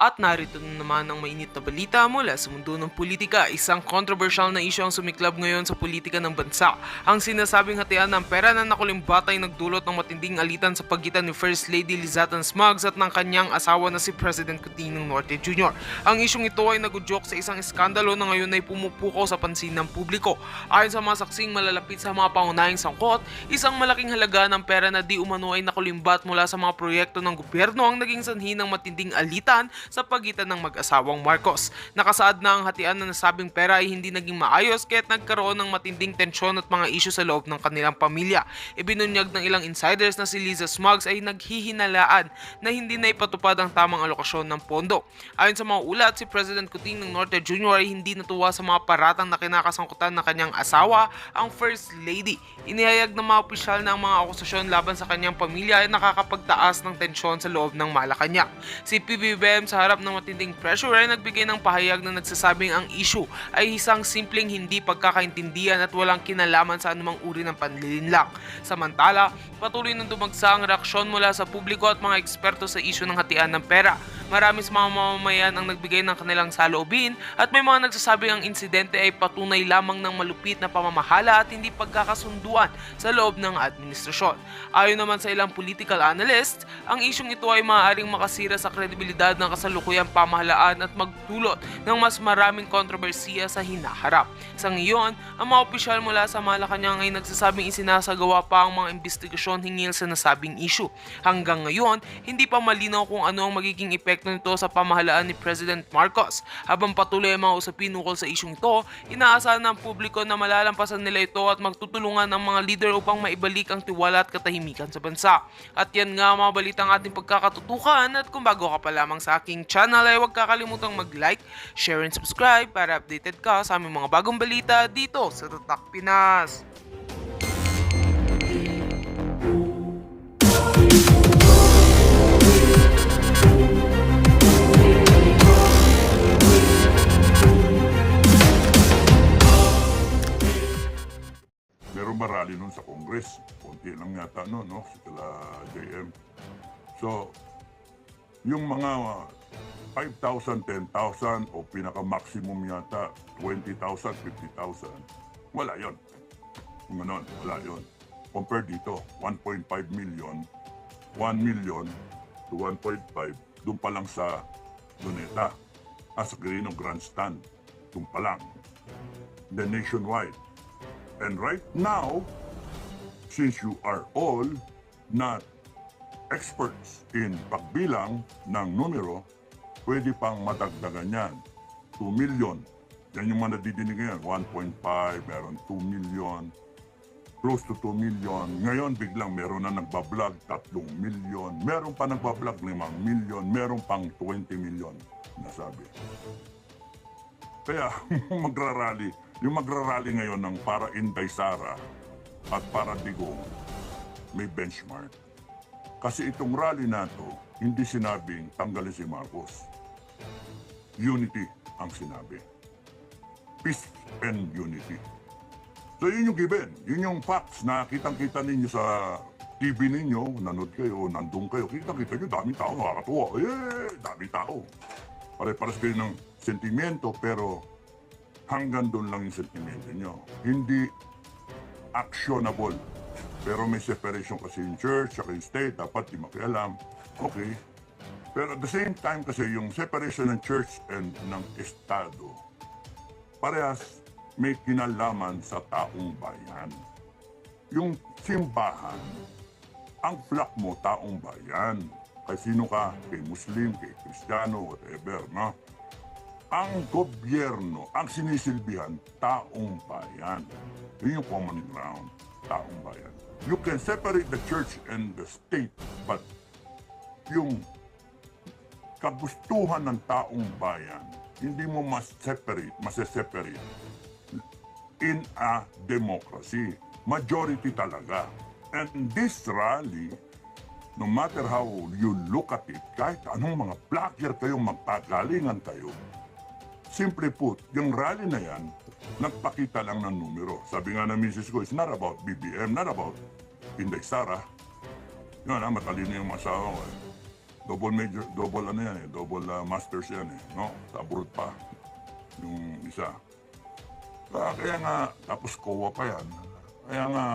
At narito na naman ang mainit na balita mula sa mundo ng politika. Isang controversial na isyu ang sumiklab ngayon sa politika ng bansa. Ang sinasabing hatian ng pera na nakulimbat ay nagdulot ng matinding alitan sa pagitan ni First Lady Lizatan Smugs at ng kanyang asawa na si President Coutinho Norte Jr. Ang isyong ito ay nagudyok sa isang iskandalo na ngayon ay pumupukaw sa pansin ng publiko. Ayon sa mga saksing malalapit sa mga pangunahing sangkot, isang malaking halaga ng pera na di umano ay nakulimbat mula sa mga proyekto ng gobyerno ang naging sanhi ng matinding alitan sa pagitan ng mag-asawang Marcos. Nakasaad na ang hatian na nasabing pera ay hindi naging maayos kaya't nagkaroon ng matinding tensyon at mga isyu sa loob ng kanilang pamilya. Ibinunyag ng ilang insiders na si Liza Smugs ay naghihinalaan na hindi na ipatupad ang tamang alokasyon ng pondo. Ayon sa mga ulat, si President Coutinho Norte Jr. ay hindi natuwa sa mga paratang na kinakasangkutan ng kanyang asawa, ang First Lady. Inihayag ng mga opisyal na ang mga akusasyon laban sa kanyang pamilya ay nakakapagtaas ng tensyon sa loob ng Malacanang. Si PBBM sa harap ng matinding pressure ay nagbigay ng pahayag na nagsasabing ang issue ay isang simpleng hindi pagkakaintindihan at walang kinalaman sa anumang uri ng panlilinlang. Samantala, patuloy nang dumagsa ang reaksyon mula sa publiko at mga eksperto sa issue ng hatian ng pera. Marami sa mga mamamayan ang nagbigay ng kanilang saloobin at may mga nagsasabing ang insidente ay patunay lamang ng malupit na pamamahala at hindi pagkakasunduan sa loob ng administrasyon. Ayon naman sa ilang political analysts, ang isyong ito ay maaaring makasira sa kredibilidad ng kasalukuyang pamahalaan at magdulot ng mas maraming kontrobersiya sa hinaharap. Sa ngayon, ang mga opisyal mula sa Malacanang ay nagsasabing isinasagawa pa ang mga investigasyon hinggil sa nasabing issue. Hanggang ngayon, hindi pa malinaw kung ano ang magiging epekto nito sa pamahalaan ni President Marcos. Habang patuloy ang mga usapin ukol sa isyong ito, inaasahan ng publiko na malalampasan nila ito at magtutulungan ang mga leader upang maibalik ang tiwala at katahimikan sa bansa. At yan nga mga balitang ating pagkakatutukan, at kung bago ka pa lamang sa aking channel ay huwag kakalimutang mag-like, share and subscribe para updated ka sa aming mga bagong balita dito sa Tatak Pinas. Meron ba rally nun sa Congress? Konti lang yata no, si kila JM. So, yung mga 5,000, 10,000 o pinaka-maximum yata 20,000, 50,000, wala yon. Kung ganon, wala yon. Compare dito, 1.5 million, 1 million to 1.5, doon pa lang sa Luneta, sa Quirino Grandstand, doon pa lang. Then nationwide. And right now, since you are all not experts in pagbilang ng numero, pwede pang madagdagan yan. 2 million. Yan yung mga nadidinig ngayon. 1.5, meron 2 million. Close to 2 million. Ngayon, biglang meron na nagbablog 3 million. Meron pa nagbablog 5 million. Meron pang 20 million nasabi. Kaya yung magrarally ngayon ng para Inday Sara at para Digong, may benchmark. Kasi itong rally na to, hindi sinabing tanggalin si Marcos. Unity ang sinabi. Peace and unity. So yun yung given, yun yung facts na kitang-kita ninyo sa TV ninyo, nanood kayo, nandun kayo, kitang-kita nyo, daming tao, nakakatuwa. Daming tao. Pare-pares kayo ng sentimento, pero hanggang doon lang yung sentimento nyo. Hindi actionable. Pero may separation kasi yung church, saka yung state, dapat di makialam. Okay. Pero at the same time kasi yung separation ng church and ng estado, parehas may kinalaman sa taong bayan. Yung simbahan, ang flock mo, taong bayan. Kay sino ka? Kay Muslim, kay Kristiyano, whatever, no? Ang gobyerno, ang sinisilbihan, taong bayan. Yun yung common ground, taong bayan. You can separate the church and the state, but yung kagustuhan ng taong bayan, hindi mo mas-separate in a democracy. Majority talaga. And this rally, no matter how you look at it, kahit anong mga player kayong magpagalingan kayo, simply put, yung rally na yan, nagpakita lang ng numero. Sabi nga ng misis ko, it's not about BBM, not about Inday Sara. Yun matalino yung masawa ko. double major, double ano yan eh, double masters yan eh, no? Sa abroad pa, yung isa. Kaya nga, tapos COA pa yan. Kaya nga,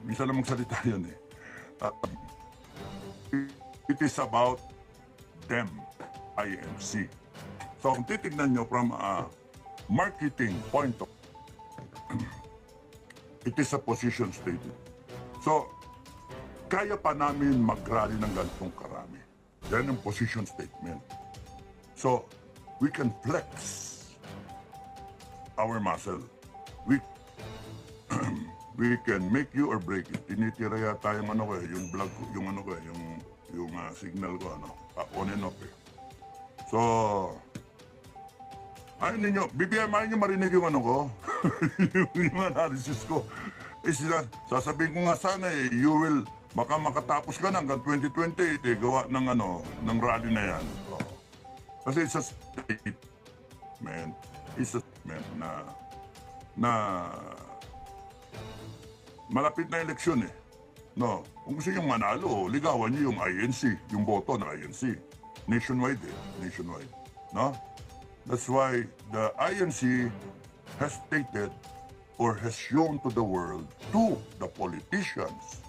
bisa na magsalita yan eh. It is about them, INC. So kung titignan nyo from a marketing point of it is a position statement. So, kaya pa namin mag-rally ng ganitong karami. Yan ang position statement. So, we can flex our muscle. We can make you or break it. Tinitira yata yung ano ko eh, yung vlog ko, yung ano ko eh, yung signal ko, ano, on and off eh. So, ayun ninyo, BBM, ayun nyo marinig yung ano ko, yung analysis ko. Eh, sasabihin ko nga sana eh, you will, baka makatapos ka na hanggang 2028 eh, gawa ng ano, ng rally na yan. So, kasi it's a statement, na malapit na eleksyon eh. No, kung gusto nyo manalo, ligawan nyo yung INC, yung boto ng INC. Nationwide eh, nationwide. No? That's why the INC has stated or has shown to the world, to the politicians,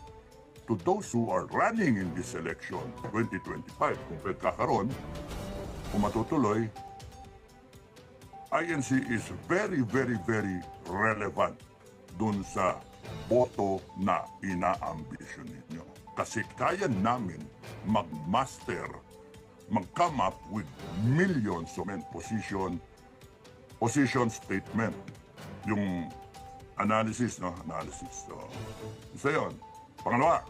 to those who are running in this election 2025, kung pwede kakaroon, kung matutuloy, INC is very, very, very relevant dun sa boto na inaambisyon ninyo. Kasi kaya namin mag-master, mag-come up with millions of position statement. Yung analysis, no? Analysis. So, isa yun. Pangalawa,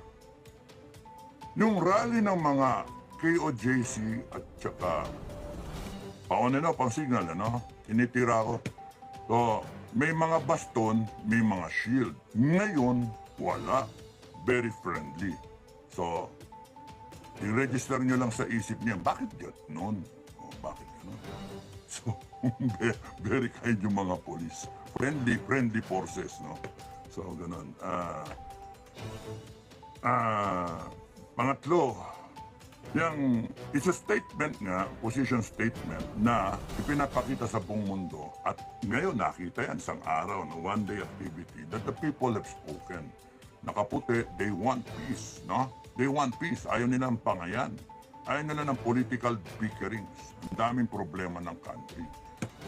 yung rally ng mga KOJC at saka paon na pang signal, ano? Initira ko. So, may mga baston, may mga shield. Ngayon, wala. Very friendly. So, i-register nyo lang sa isip niya, bakit gano'n? O, bakit gano'n? So, very kind yung mga police. Friendly forces, no? So, gano'n. Pangatlo, yung it's a statement nga, position statement na ipinapakita sa buong mundo at ngayon nakita yan isang araw na one-day activity that the people have spoken. Nakaputi, they want peace, no? They want peace. Ayaw nila ng pangayan. Ayaw nila ng political bickerings. Ang daming problema ng country.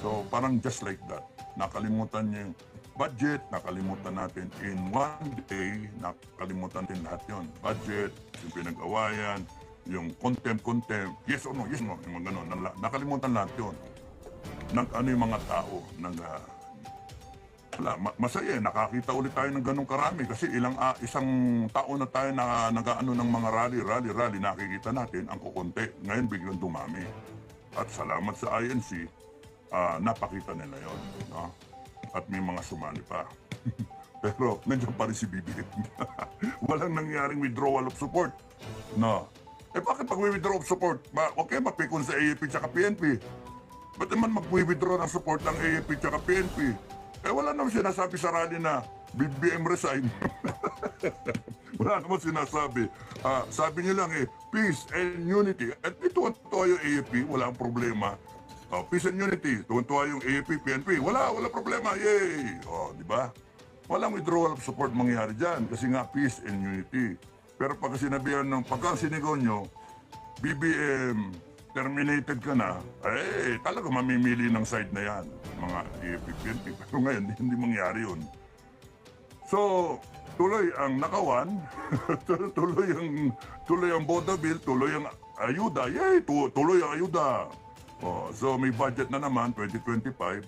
So parang just like that, nakalimutan niya yung budget, nakalimutan natin in one day, nakalimutan natin lahat yun. Budget, yung pinag-awayan, yung contempt, yes or no, yung mga ganun. Nakalimutan lahat yun. Ano yung mga tao, masaya, nakakita ulit tayo ng ganung karami kasi isang taon na tayo na nag-ano ng mga rally, nakikita natin ang kukunti. Ngayon biglang dumami. At salamat sa INC, napakita nila yon, no? At may mga sumali pa. Pero nandiyan pa rin si BBM. Walang nangyaring withdrawal of support. No. Eh bakit pag withdraw of support? Okay, mapikon sa AAP tsaka PNP. Ba't naman mag-withdraw ng support ng AAP tsaka PNP? Eh wala naman sinasabi sa rally na BBM resign. Wala naman sinasabi. Sabi niya lang peace and unity. At tuwan-tuwa yung AAP, wala ang problema. Peace and unity, tuwan-tuwa yung AAP, PNP, wala problema, yay! Di ba? Walang withdrawal of support mangyari dyan kasi nga peace and unity. Pero pag sinabihan ng pagkasinigaw nyo, BBM, terminated ka na, talaga mamimili ng side na yan, mga AAP, PNP. Pero ngayon, hindi mangyari yun. So, tuloy ang nakawan, tuloy ang Boda Bill, tuloy ang ayuda, yay! Tuloy ang ayuda. So, may budget na naman, 2025.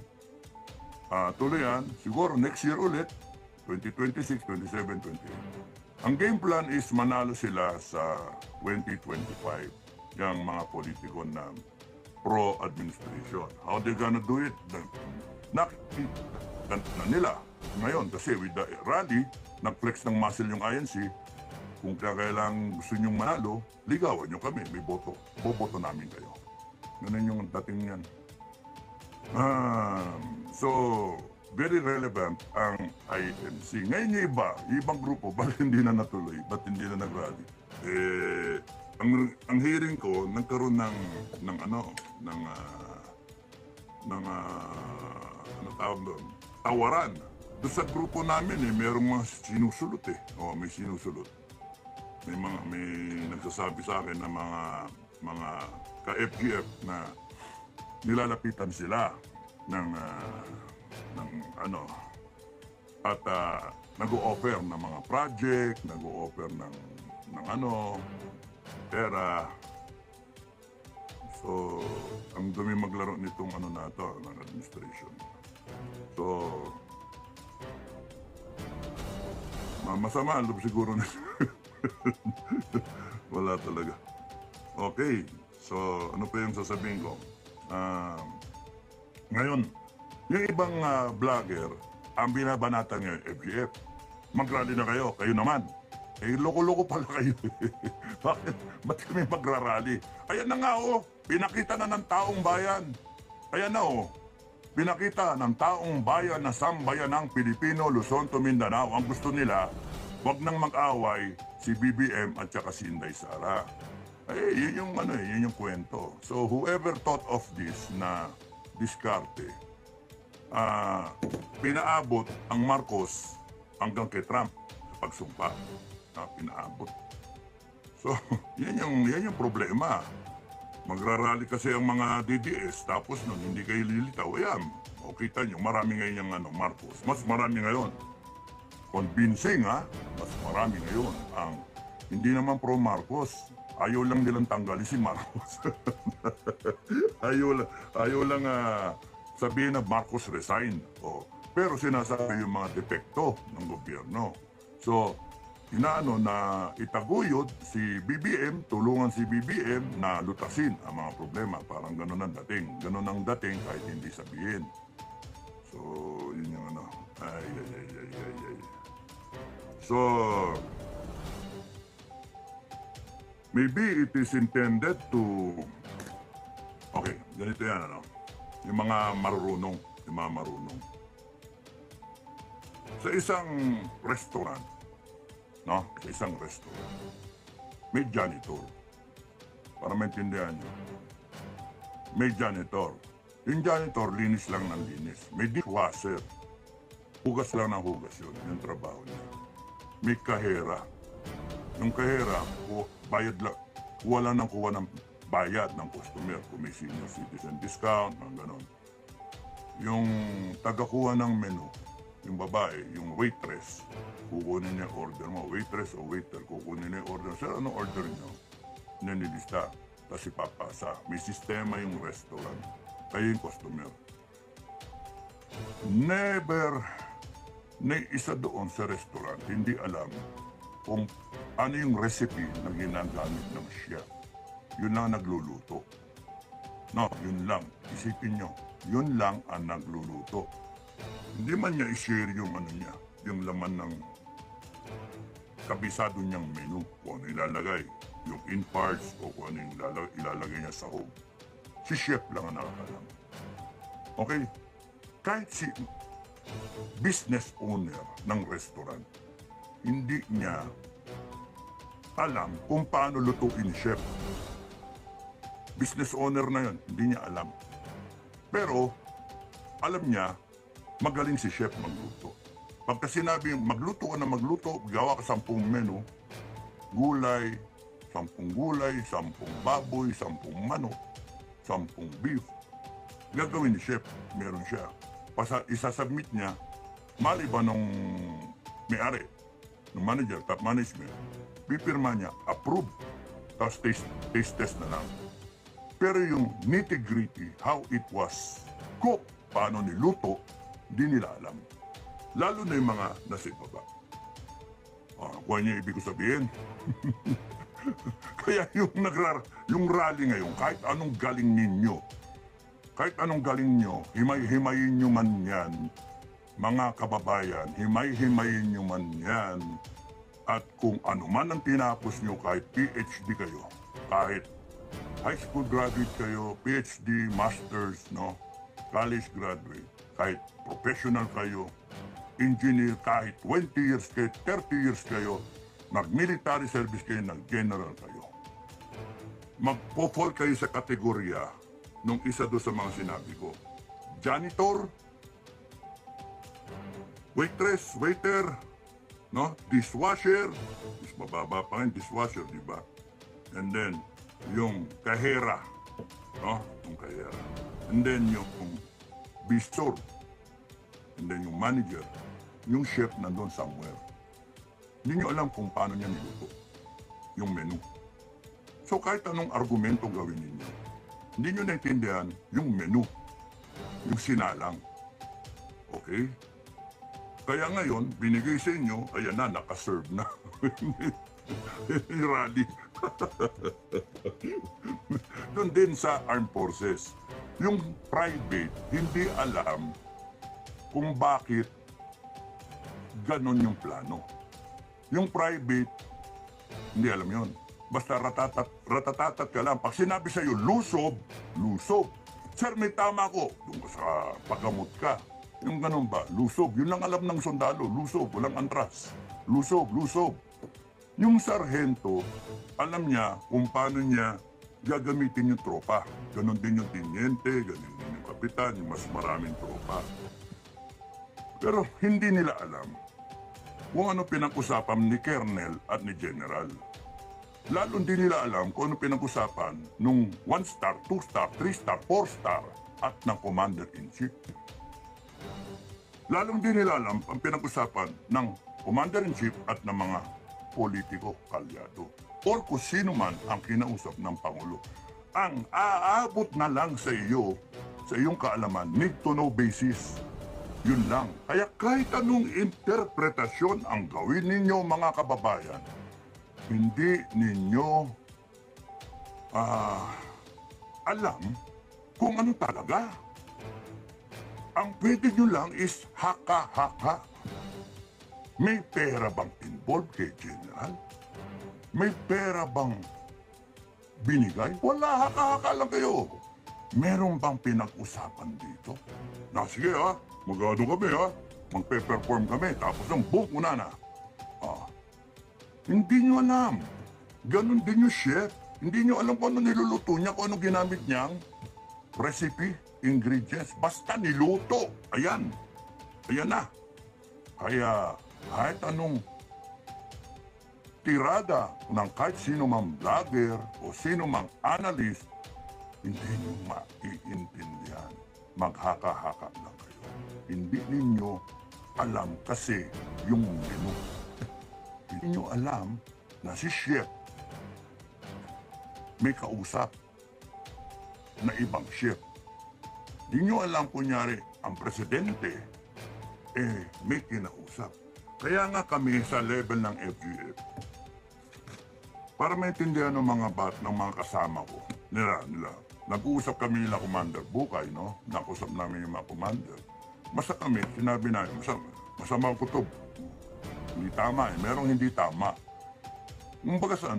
Tuloy yan, siguro next year ulit, 2026, 27, 28. Ang game plan is manalo sila sa 2025, yung mga politiko na pro-administration. How they gonna do it? Nakikita na nila ngayon kasi with the rally, nag-flex ng muscle yung INC. Kung kailangan gusto nyong manalo, ligawan nyo kami, may boto. Boboto namin kayo. Ganun yung dating yan. So, very relevant ang INC. Ngayon yung ibang grupo, bakit hindi na natuloy? Ba't hindi na nag-rally? ang hearing ko nagkaroon ng ano ano tawag doon, tawaran. Doon sa grupo namin merong mga sinusulot may sinusulot. May nagsasabi sa akin na mga ka-FGF na nilalapitan sila ng ano at nag-o-offer ng mga project, nag-o-offer ng ano pera. So, ang dumi maglaro nitong ano na to, ng administration. So, masama ang loob siguro na. Wala talaga. Okay, so ano pa yung sasabihin ko? Ngayon, yung ibang vlogger, ang binabanatan ngayon, FGF. Mag-rally na kayo naman. Loko-loko pala kayo. Bakit? Ba't kami magrarally? Ayan na nga pinakita na ng taong bayan. Ayan na pinakita ng taong bayan na sambayan ng Pilipino, Luzon to Mindanao. Ang gusto nila, wag nang mag-away si BBM at saka si Inday Sara. Yun yung kwento. So whoever thought of this na diskarte, pinaabot ang Marcos hanggang kay Trump sa pagsumpa. Pinaabot. So, yan yung problema. Magrarally kasi ang mga DDS, tapos nun hindi kayo lilitaw. Ayan, kita nyo, marami ngayon yung Marcos. Mas marami ngayon. Convincing mas marami ngayon ang hindi naman pro-Marcos. Ayaw lang nilang tanggalin si Marcos. ayaw lang sabihin na Marcos resign. Pero sinasabi yung mga depekto ng gobyerno. So, inaano na itaguyod si BBM, tulungan si BBM na lutasin ang mga problema. Parang ganun ang dating. Ganun ang dating kahit hindi sabihin. So, yun yung ano. Ay. So, maybe it is intended to... Okay, ganito yan yung mga marunong. Sa isang restaurant, sa isang restaurant, may janitor. Para maintindihan nyo. May janitor. Yung janitor, linis lang ng linis. May dishwasher. Hugas lang ng hugas yun. Yung trabaho niya. May kahera. Yung kahera, bayad lang. Kuha lang ng bayad ng customer. Kung may senior citizen discount, gano'n. Yung tagakuha ng menu, yung babae, yung waitress, kukunin niya order mo. Waitress o waiter, kukunin niya order. Sir, ano order niyo? Nililista. Tapos ipapasa. May sistema yung restaurant. Kayo yung customer. Never na isa doon sa restaurant, hindi alam kung ano yung recipe na ginagamit ng chef. Yun lang nagluluto. Yun lang. Isipin nyo, yun lang ang nagluluto. Hindi man niya i-share yung yung laman ng kabisado niyang menu, kung ano ilalagay, yung in parts o kung ano yung ilalagay niya sa home. Si chef lang ang nakakalam. Okay? Kahit si business owner ng restaurant, hindi niya alam kung paano lutuin chef. Business owner na yun, hindi niya alam. Pero, alam niya, magaling si chef magluto. Pagka sinabi, magluto ka na magluto, gawa ka 10 menu, gulay, 10 gulay, 10 baboy, 10 manok, 10 beef. Gagawin ni chef, meron siya. Isasubmit niya, maliban nung may-ari, ng manager, top management, pipirma niya, approve, tapos taste test na lang. Pero yung nitty-gritty, how it was cooked, paano niluto, di nila alam. Lalo na yung mga nasa ibaba. Kung niya ibig ko sabihin. Kaya yung rally ngayon, kahit anong galing ninyo, himay-himayin nyo man yan, mga kababayan, himay-himayin nyo man yan. At kung ano man ang tinapos nyo, kahit PhD kayo, kahit high school graduate kayo, PhD, masters, college graduate, kahit professional kayo, engineer, kahit 20 years kayo, 30 years kayo, Mag-military service kayo, nag-general kayo. Magpo-fall kayo sa kategorya nung isa doon sa mga sinabi ko. Janitor, waitress, waiter, no? Dishwasher, mas mababa pa rin dishwasher, di ba? And then, yung kahera, no? Yung kahera. And then, yung bistro. And then, yung manager. Yung chef nandun somewhere. Hindi nyo alam kung paano niya niluto yung menu. So, kahit anong argumento gawin ninyo, hindi nyo naintindihan yung menu, yung sinalang. Okay? Kaya ngayon, binigay sa inyo, ayan na, nakaserve na. Rally. Doon din sa armed forces. Yung private, hindi alam kung bakit ganon yung plano. Yung private, hindi alam yon. Basta ratatatat ka lang. Pag sinabi sa'yo, lusob, lusob. Sir, may tama ko. Doon ka sa paggamot ka. Yung ganun ba? Lusob. Yun lang alam ng sundalo. Lusob. Walang antras. Lusob, lusob. Yung sarhento, alam niya kung paano niya gagamitin yung tropa. Ganon din yung tinyente, ganon din yung kapitan, yung mas maraming tropa. Pero hindi nila alam kung ano pinag-usapan ni Colonel at ni General. Lalo hindi nila alam kung ano pinag-usapan nung 1-star, 2-star, 3-star, 4-star at ng Commander-in-Chief. Lalo hindi nila alam ang pinag-usapan ng Commander-in-Chief at ng mga politiko kalyado or kung sino man ang kinausap ng Pangulo. Ang aabot na lang sa iyo, sa iyong kaalaman, need to know basis. Yun lang. Kaya kahit anong interpretasyon ang gawin ninyo mga kababayan, hindi ninyo alam kung ano talaga. Ang pwede nyo lang is haka-haka. May pera bang involved kay General? May pera bang binigay? Wala, haka-haka lang kayo. Meron bang pinag-usapan dito? Na sige mag-ano kami magpe-perform kami, tapos ang boom una na. Hindi nyo alam. Ganon din yung chef. Hindi nyo alam kung ano niluluto niya, kung ano ginamit niyang recipe, ingredients. Basta niluto. Ayan. Ayan na. Kaya kahit anong tirada ng kahit sino mang vlogger o sino mang analyst, hindi nyo maiintindihan. Maghaka-haka lang kayo. Hindi ninyo alam kasi yung menu. Hindi nyo alam na si chef may kausap na ibang chef. Hindi nyo alam kunyari ang presidente may kinausap. Kaya nga kami sa level ng FGF, para maintindihan ng mga ng mga kasama ko, nila, nag-uusap kami nila Commander Bukay, no? Nakusap namin yung mga commander. Basta kami, sinabi namin, masama ang kutob. Hindi tama merong hindi tama. Kumbaga sa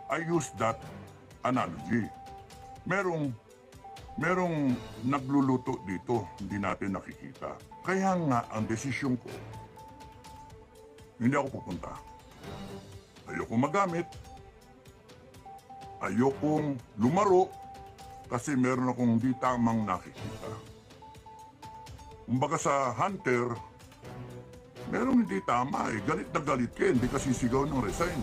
I use that analogy. Merong nagluluto dito, hindi natin nakikita. Kaya nga, ang desisyon ko, hindi ako pupunta. Ayoko magamit. Ayokong lumaro kasi meron akong hindi tamang nakikita. Kumbaga sa hunter, meron hindi tama galit na galit ka, hindi ka sisigaw ng resign.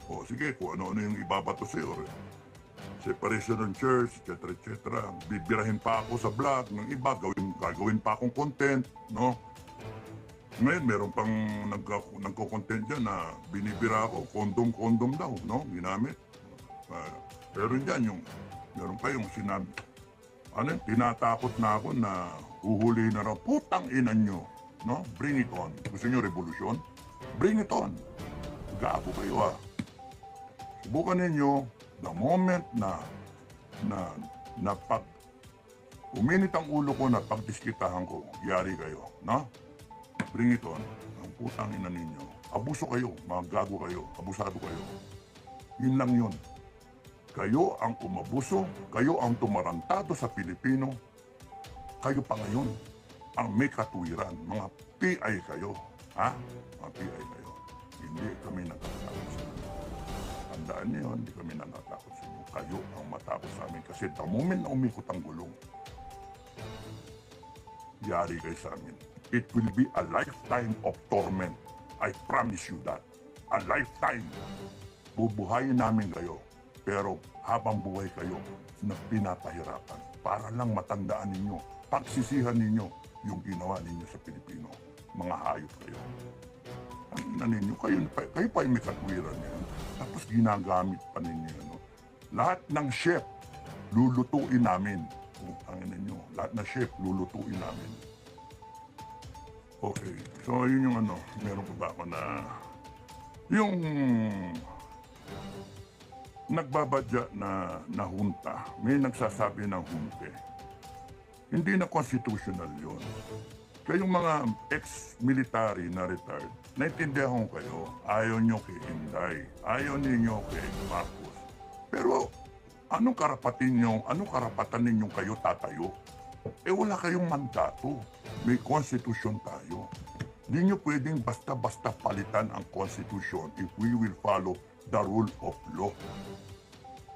O sige, kung ano-ano yung ibabato sa'yo. Separation ng church, etc. Bibirahin pa ako sa vlog ng iba, gagawin pa akong content, no? Ngayon, meron pang nagko-content dyan na binibira ako, kondom daw, no? Ginamit. Pero dyan, meron pa yung sinabi. Tinatakot na ako na huhuli na raw, putang ina nyo, no? Bring it on. Gusto nyo revolusyon? Bring it on. Gago kayo Subukan ninyo, the moment na pag uminit ang ulo ko na pagdiskitahan ko, yari kayo, no? Bring it on. Ang putang ina ninyo. Abuso kayo, mga gago kayo, abusado kayo. Yun lang yun. Kayo ang umabuso, kayo ang tumarantado sa Pilipino, kayo pa ngayon ang may katuwiran. Mga PI kayo, ha? Mga PI kayo. Hindi kami nagkakasama. tandaan niyo, hindi kami natatakot sa inyo. Kayo ang matakot sa amin kasi the moment na umikot ang gulong, yari kayo sa amin. It will be a lifetime of torment. I promise you that. A lifetime. Bubuhayin namin kayo. Pero habang buhay kayo na pinapahirapan para lang matandaan ninyo, pagsisihan ninyo yung ginawa ninyo sa Pilipino. Mga hayop kayo. Ang ninyo, kayo pa yung may katwiran yan. Tapos ginagamit pa ninyo. Ano? Lahat ng chef, lulutuin namin. Ang ninyo, lahat ng chef, lulutuin namin. Okay, so yun yung meron pa ba ako na yung nagbabadya na hunta, may nagsasabi ng hunte. Hindi na constitutional yun. Kayong mga ex-military na retired, naintindihan ko kayo, ayaw nyo kay Inday, ayaw ninyo kay Marcos. Pero anong karapatan ninyong kayo tatayo? Wala kayong mandato. May konstitusyon tayo. Hindi nyo pwedeng basta-basta palitan ang konstitusyon if we will follow the rule of law.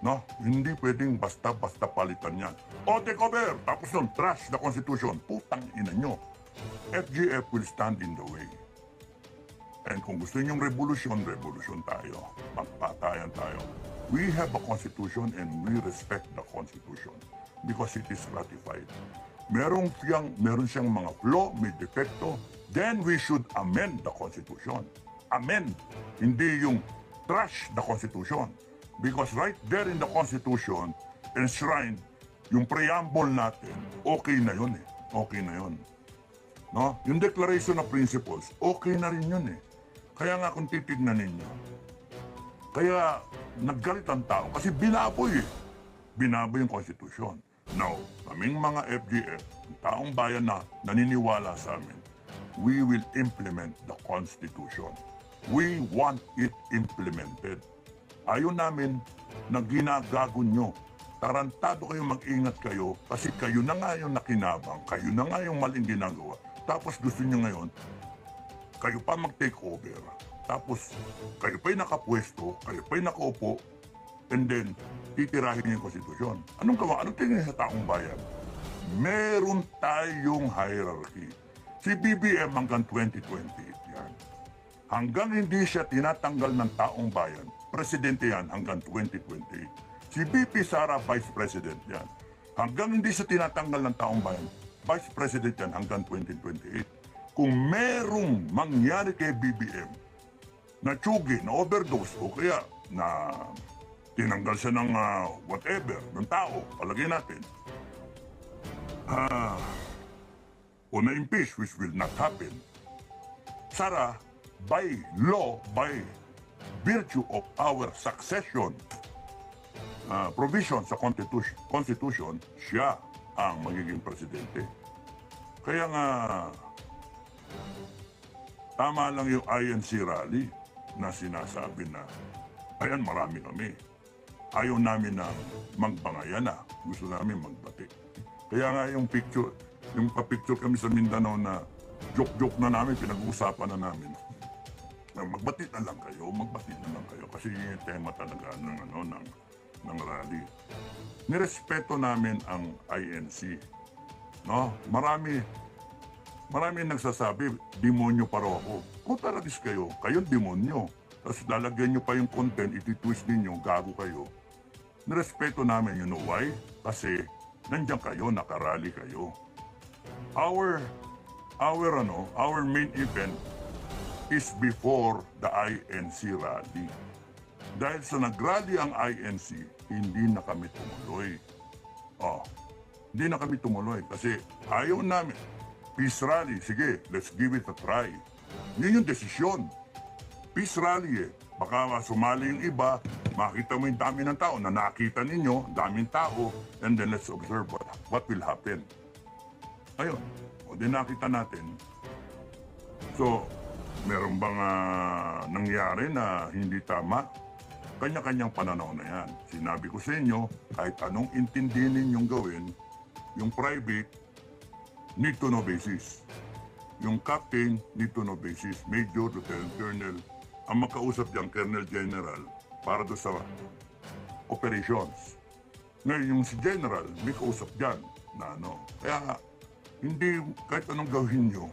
No? Hindi pwedeng basta-basta palitan yan. O, take over! Tapos nun, trash the constitution. Putang ina nyo. FGF will stand in the way. And kung gusto nyong revolution tayo. Magpatayan tayo. We have a constitution and we respect the constitution because it is ratified. Meron siyang mga flaw, may defecto, then we should amend the constitution. Amend, hindi yung trash the constitution. Because right there in the constitution, enshrined, yung preamble natin, okay na yun eh. Okay na yun. No? Yung declaration of principles, okay na rin yun eh. Kaya nga kung titignan ninyo, kaya naggalit ang tao kasi binaboy eh. Binaboy yung konstitusyon. Now, kaming mga FGF, taong bayan na naniniwala sa amin, we will implement the Constitution. We want it implemented. Ayaw namin na ginagago nyo. Tarantado kayo, mag-ingat kayo kasi kayo na nga yung nakinabang, kayo na nga yung maling ginagawa. Tapos gusto nyo ngayon, kayo pa mag-take over. Tapos kayo pa'y nakapwesto, kayo pa'y nakaupo, and then titirahin niyo yung konstitusyon. Anong gawa? Anong tingin sa taong bayan? Meron tayong hierarchy. Si BBM hanggang 2028 yan. Hanggang hindi siya tinatanggal ng taong bayan, presidente yan hanggang 2028. Si BP Sara, Vice President yan. Hanggang hindi siya tinatanggal ng taong bayan, Vice President yan hanggang 2028. Kung merong mangyari kay BBM na tsugi, na overdose, o kaya na tinanggal siya ng whatever, ng tao, palagay natin. O na-impeach, which will not happen. Sara, by law, by virtue of our succession provision sa constitution, siya ang magiging presidente. Kaya nga, tama lang yung INC rally na sinasabi na, ayan, marami kami. Ayaw namin na magbangayan na. Gusto namin magbati. Kaya nga yung pa-picture kami sa Mindanao na joke-joke na namin, pinag-uusapan na namin. Magbati na lang kayo, kasi yun yung tema talaga ng rally. Nirespeto namin ang INC. No? Marami nagsasabi, demonyo pa raw ako. Kung talagas kayo, kayong demonyo. Tapos lalagyan nyo pa yung content, iti-twist ninyo, gago kayo. Nirespeto namin, you know why? Kasi nandiyan kayo, nakarally kayo. Our main event is before the INC rally. Dahil sa nagrally ang INC, hindi na kami tumuloy. Hindi na kami tumuloy kasi ayaw namin. Peace rally, sige, let's give it a try. Yun yung desisyon. Peace rally eh. Baka sumali yung iba, makita mo yung dami ng tao, na nakita ninyo, daming tao, and then let's observe what will happen. Ayun, o din nakita natin. So, meron bang nangyari na hindi tama? Kanya-kanyang pananaw na yan. Sinabi ko sa inyo, kahit anong intindihin ninyong gawin, yung private, need to know basis. Yung captain, need to know basis. Major, lieutenant, colonel, ang makausap dyan, Colonel General, para doon sa operations. Ngayon, yung si General, may kausap dyan na ano. Kaya, hindi kahit anong gawin nyo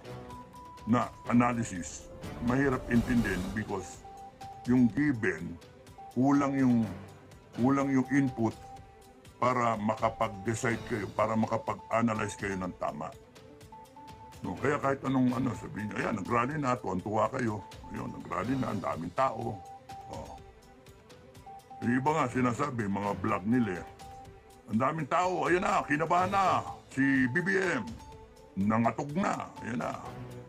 na analysis, mahirap intindihin because yung given, kulang yung input para makapag-decide kayo, para makapag-analyze kayo ng tama. No, kaya kahit anong sabihin nyo, ayan, nag-rally na, tuwan-tuwa kayo. Ayun, nag-rally na, ang daming tao. Oh. Yung iba nga sinasabi, mga vlog nila, ang daming tao, ayan na, kinabahan na, si BBM, nangatog na, ayan na.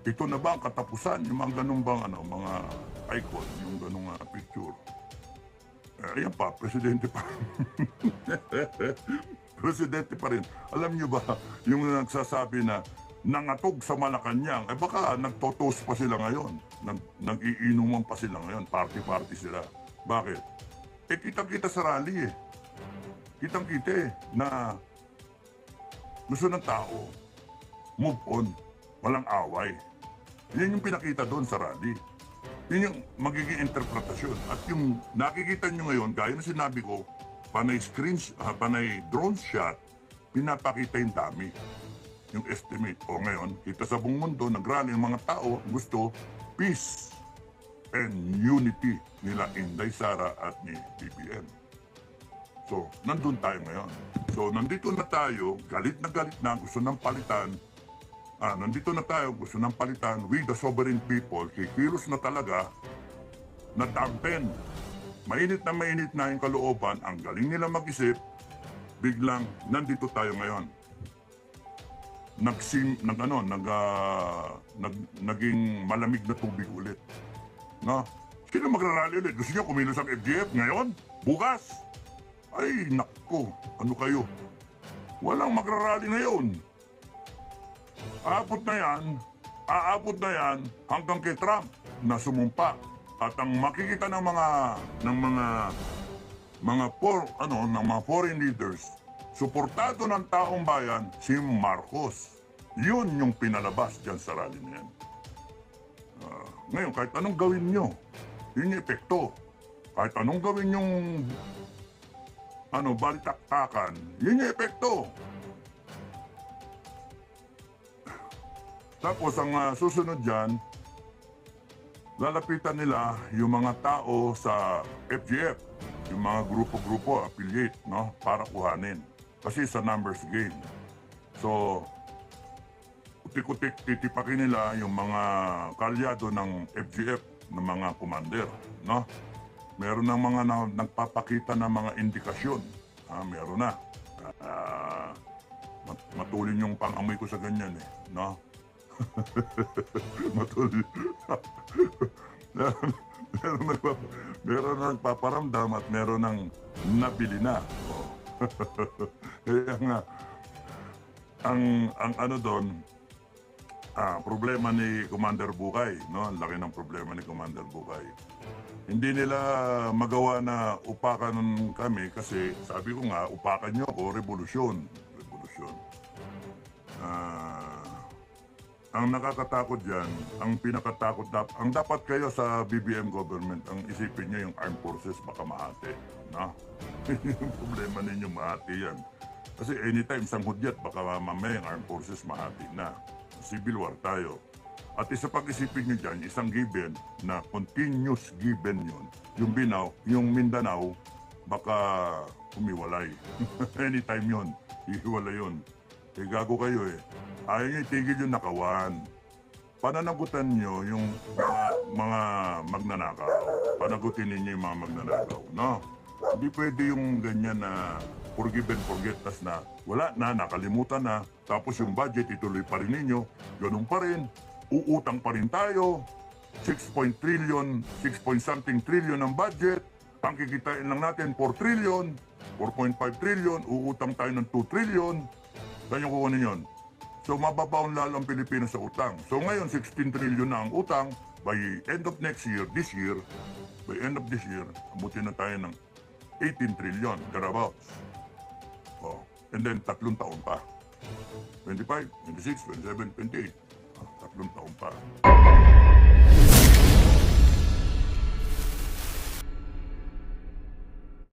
Ito na ba ang katapusan? Yung mga ganun bang, mga icon, yung ganung picture. Ayan pa, presidente pa rin. Presidente pa rin. Alam nyo ba, yung nagsasabi na nangatog sa Malacanang, baka nagtotos pa sila ngayon. Nag-iinuman pa sila ngayon, party-party sila. Bakit? Kitang-kita sa rally eh. Kitang-kita eh, na gusto ng tao, move on, walang away. Yan yung pinakita doon sa rally. Yun yung magiging interpretasyon. At yung nakikita nyo ngayon, gaya na sinabi ko, panay drone shot, pinapakita yung dami. Yung estimate. O ngayon, kita sa buong mundo, nagrally yung mga tao, gusto peace and unity nila Inday Sara at ni BBM. So, nandun tayo ngayon. So, nandito na tayo, galit na, gusto ng palitan. Nandito na tayo, gusto ng palitan. We the sovereign people, kikilos na talaga, na dampen. Mainit na yung kalooban, ang galing nila mag-isip, biglang nandito tayo ngayon. Naging malamig na tubig ulit. No? Sino magrarally ulit? Gusto nyo kumilos ang FGF ngayon? Bukas? Ay, nakko. Ano kayo? Walang magrarally ngayon. Aabot na yan hanggang kay Trump na sumumpa. At ang makikita ng mga foreign leaders, suportado ng taong bayan, si Marcos. Yun yung pinalabas dyan sa rally na yan. Ngayon, kahit anong gawin nyo, yun yung epekto. Kahit anong gawin yung balitaktakan, yun yung epekto. Tapos ang susunod dyan, lalapitan nila yung mga tao sa FGF, yung mga grupo-grupo, affiliate, no? Para kuhanin. Kasi sa numbers game. So, utik-utik titipakin nila yung mga kalyado ng FGF, ng mga commander, no? Meron ng mga nagpapakita ng mga indikasyon. Meron na. Matulin yung pang-amoy ko sa ganyan eh, no? Matulin. meron na nagpaparamdam at meron ng nabili na. Kaya nga, ang doon, problema ni Commander Bukay, no? Ang laki ng problema ni Commander Bukay. Hindi nila magawa na upakan kami kasi sabi ko nga, upakan nyo ako, revolusyon. Ang nakakatakot dyan, ang pinakatakot, ang dapat kayo sa BBM government, ang isipin nyo yung armed forces baka mahati. No? Yung problema ninyo mahati yan. Kasi anytime sang hudyat, baka mamaya yung armed forces mahati na. Civil war tayo. At isa pag-isipin nyo dyan, isang given na continuous given yun. Yung Mindanao, baka umiwalay. Anytime yun, ihiwalay yun. Gago kayo eh. Ayaw nyo itigil yung nakawan. Pananagutan nyo yung mga magnanakaw. Panagutin ninyo yung mga magnanakaw. No? Hindi pwede yung ganyan na forgive and forget, tas na wala na, nakalimutan na. Tapos yung budget, ituloy pa rin ninyo. Ganun pa rin. Uutang pa rin tayo. 6 point something trillion ang budget. Ang kikitain lang natin 4 trillion, 4.5 trillion, uutang tayo ng 2 trillion. Saan yung kukunin yun? So mababaon lalo ang Pilipinas sa utang. So ngayon 16 trillion na ang utang. By end of next year, by end of this year, abutin na tayo ng 18 trillion, thereabouts. Oh. And then 3 taon pa. 25, 26, 27, 28. 3 taon pa.